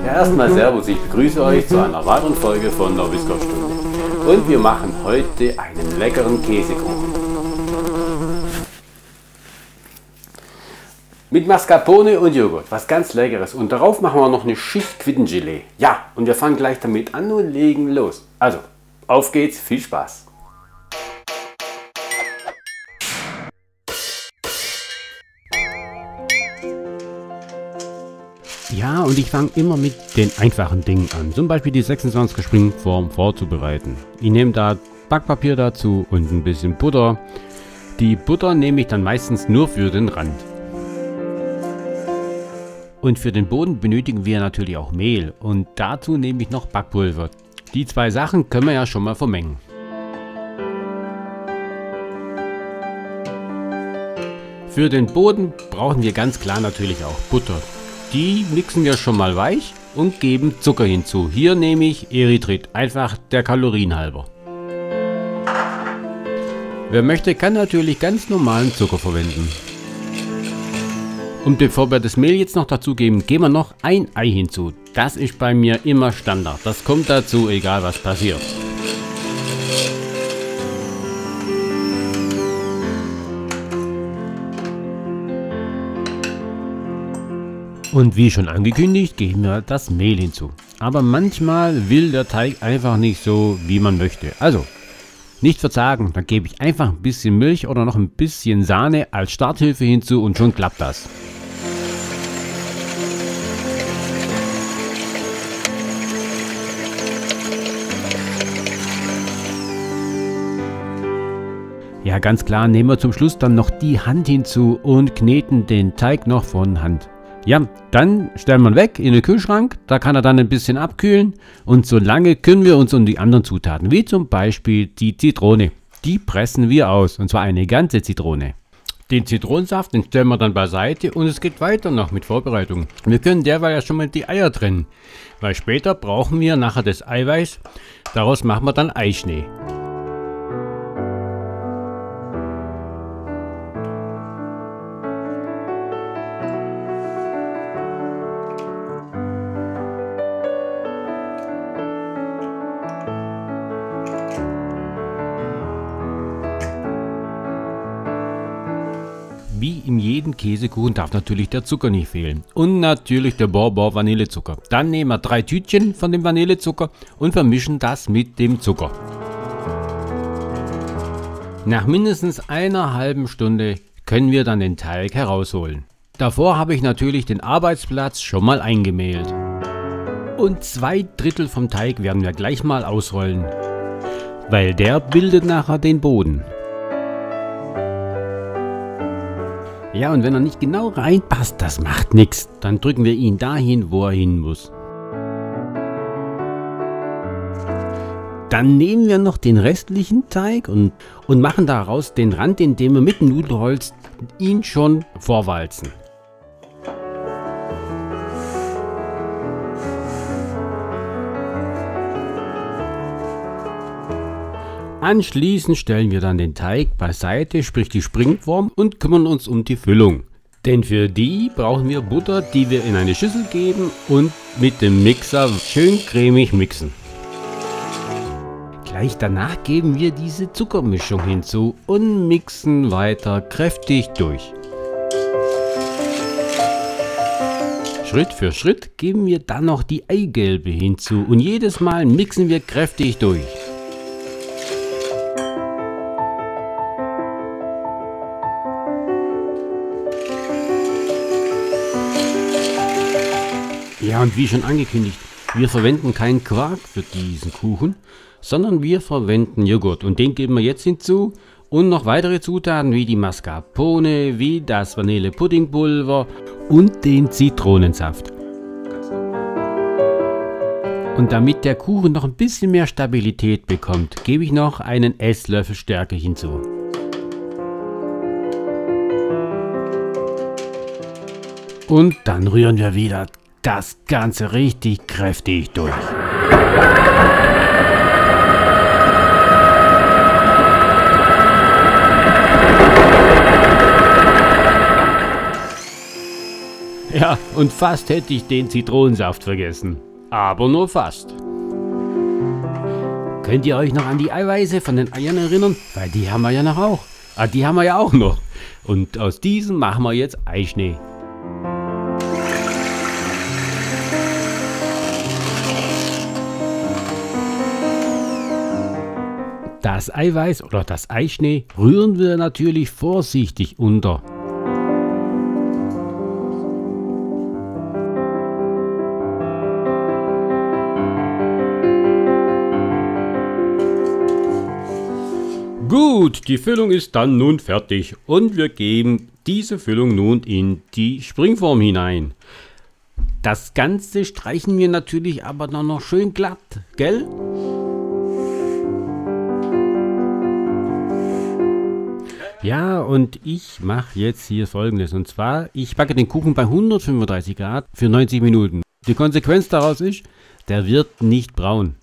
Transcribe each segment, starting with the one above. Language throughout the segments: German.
Ja, erstmal Servus, ich begrüße euch zu einer weiteren Folge von der Whisky-Stunde. Und wir machen heute einen leckeren Käsekuchen. Mit Mascarpone und Joghurt, was ganz Leckeres. Und darauf machen wir noch eine Schicht Quittengelee. Ja, und wir fangen gleich damit an und legen los. Also, auf geht's, viel Spaß. Ja, und ich fange immer mit den einfachen Dingen an. Zum Beispiel die 26er Springform vorzubereiten. Ich nehme da Backpapier dazu und ein bisschen Butter. Die Butter nehme ich dann meistens nur für den Rand. Und für den Boden benötigen wir natürlich auch Mehl. Und dazu nehme ich noch Backpulver. Die zwei Sachen können wir ja schon mal vermengen. Für den Boden brauchen wir ganz klar natürlich auch Butter. Die mixen wir schon mal weich und geben Zucker hinzu. Hier nehme ich Erythrit, einfach der Kalorien halber. Wer möchte, kann natürlich ganz normalen Zucker verwenden. Und bevor wir das Mehl jetzt noch dazu geben, geben wir noch ein Ei hinzu. Das ist bei mir immer Standard. Das kommt dazu, egal was passiert. Und wie schon angekündigt, geben wir das Mehl hinzu. Aber manchmal will der Teig einfach nicht so, wie man möchte. Also, nicht verzagen, dann gebe ich einfach ein bisschen Milch oder noch ein bisschen Sahne als Starthilfe hinzu und schon klappt das. Ja, ganz klar, nehmen wir zum Schluss dann noch die Hand hinzu und kneten den Teig noch von Hand. Ja, dann stellen wir ihn weg in den Kühlschrank, da kann er dann ein bisschen abkühlen und solange können wir uns um die anderen Zutaten, wie zum Beispiel die Zitrone, die pressen wir aus und zwar eine ganze Zitrone. Den Zitronensaft, den stellen wir dann beiseite und es geht weiter noch mit Vorbereitung. Wir können derweil ja schon mal die Eier trennen, weil später brauchen wir nachher das Eiweiß, daraus machen wir dann Eischnee. Wie in jedem Käsekuchen darf natürlich der Zucker nicht fehlen. Und natürlich der Bourbon Vanillezucker. Dann nehmen wir 3 Tütchen von dem Vanillezucker und vermischen das mit dem Zucker. Nach mindestens einer halben Stunde können wir dann den Teig herausholen. Davor habe ich natürlich den Arbeitsplatz schon mal eingemehlt. Und 2/3 vom Teig werden wir gleich mal ausrollen, weil der bildet nachher den Boden. Ja, und wenn er nicht genau reinpasst, das macht nichts. Dann drücken wir ihn dahin, wo er hin muss. Dann nehmen wir noch den restlichen Teig und machen daraus den Rand, indem wir mit dem Nudelholz ihn schon vorwalzen. Anschließend stellen wir dann den Teig beiseite, sprich die Springform, und kümmern uns um die Füllung. Denn für die brauchen wir Butter, die wir in eine Schüssel geben und mit dem Mixer schön cremig mixen. Gleich danach geben wir diese Zuckermischung hinzu und mixen weiter kräftig durch. Schritt für Schritt geben wir dann noch die Eigelbe hinzu und jedes Mal mixen wir kräftig durch. Ja, und wie schon angekündigt, wir verwenden keinen Quark für diesen Kuchen, sondern wir verwenden Joghurt und den geben wir jetzt hinzu und noch weitere Zutaten wie die Mascarpone, wie das Vanillepuddingpulver und den Zitronensaft. Und damit der Kuchen noch ein bisschen mehr Stabilität bekommt, gebe ich noch einen Esslöffel Stärke hinzu. Und dann rühren wir wieder das Ganze richtig kräftig durch. Ja, und fast hätte ich den Zitronensaft vergessen. Aber nur fast. Könnt ihr euch noch an die Eiweiße von den Eiern erinnern? Weil die haben wir ja noch auch. Ah, die haben wir ja auch noch. Und aus diesen machen wir jetzt Eischnee. Das Eiweiß oder das Eischnee rühren wir natürlich vorsichtig unter. Gut, die Füllung ist dann nun fertig und wir geben diese Füllung nun in die Springform hinein. Das Ganze streichen wir natürlich aber dann noch schön glatt, gell? Ja, und ich mache jetzt hier Folgendes, und zwar, ich backe den Kuchen bei 135 Grad für 90 Minuten. Die Konsequenz daraus ist, der wird nicht braun.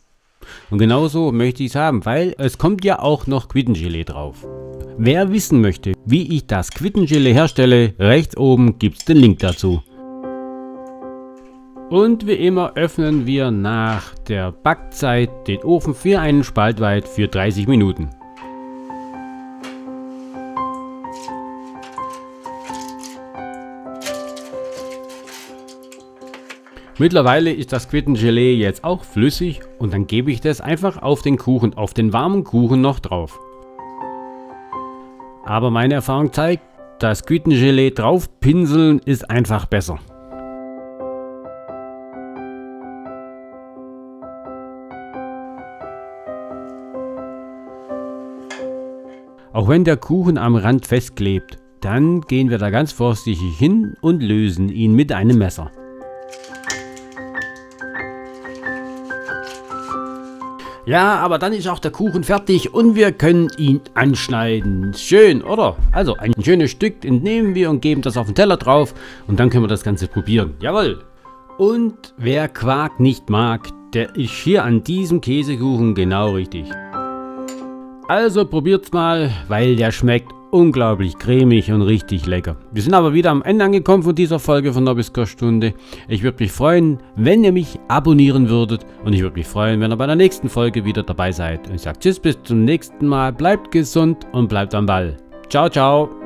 Und genauso möchte ich es haben, weil es kommt ja auch noch Quittengelee drauf. Wer wissen möchte, wie ich das Quittengelee herstelle, rechts oben gibt es den Link dazu. Und wie immer öffnen wir nach der Backzeit den Ofen für einen Spalt weit für 30 Minuten. Mittlerweile ist das Quittengelee jetzt auch flüssig und dann gebe ich das einfach auf den Kuchen, auf den warmen Kuchen noch drauf. Aber meine Erfahrung zeigt, das Quittengelee drauf pinseln ist einfach besser. Auch wenn der Kuchen am Rand festklebt, dann gehen wir da ganz vorsichtig hin und lösen ihn mit einem Messer. Ja, aber dann ist auch der Kuchen fertig und wir können ihn anschneiden. Schön, oder? Also ein schönes Stück entnehmen wir und geben das auf den Teller drauf und dann können wir das Ganze probieren. Jawohl! Und wer Quark nicht mag, der ist hier an diesem Käsekuchen genau richtig. Also probiert's mal, weil der schmeckt unglaublich cremig und richtig lecker. Wir sind aber wieder am Ende angekommen von dieser Folge von Nobbys Kochstunde. Ich würde mich freuen, wenn ihr mich abonnieren würdet und ich würde mich freuen, wenn ihr bei der nächsten Folge wieder dabei seid. Und ich sage tschüss, bis zum nächsten Mal, bleibt gesund und bleibt am Ball. Ciao, ciao.